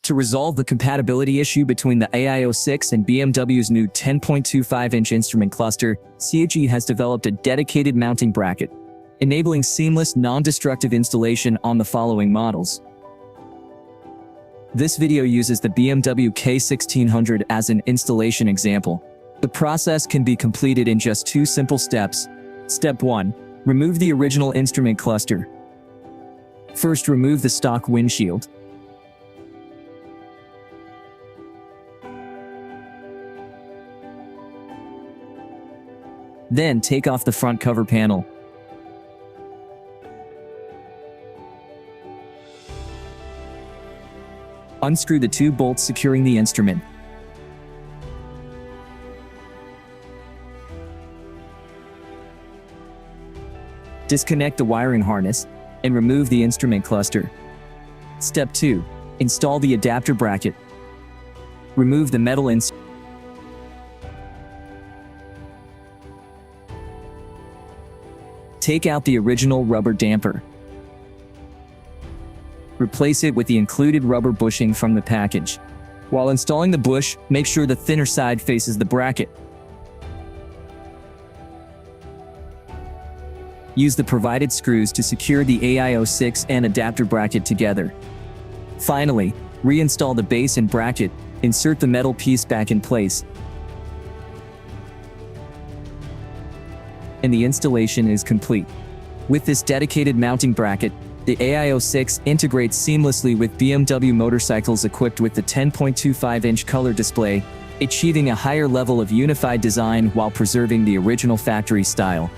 To resolve the compatibility issue between the AIO-6 and BMW's new 10.25-inch instrument cluster, CHIGEE has developed a dedicated mounting bracket, enabling seamless, non-destructive installation on the following models. This video uses the BMW K1600 as an installation example. The process can be completed in just 2 simple steps. Step 1. Remove the original instrument cluster. First, remove the stock windshield. Then take off the front cover panel. Unscrew the 2 bolts securing the instrument. Disconnect the wiring harness and remove the instrument cluster. Step 2. Install the adapter bracket. Remove the metal insert. Take out the original rubber damper. Replace it with the included rubber bushing from the package. While installing the bush, make sure the thinner side faces the bracket. Use the provided screws to secure the AIO-6 and adapter bracket together. Finally, reinstall the base and bracket. Insert the metal piece back in place, and the installation is complete. With this dedicated mounting bracket, the AIO-6 integrates seamlessly with BMW motorcycles equipped with the 10.25-inch color display, achieving a higher level of unified design while preserving the original factory style.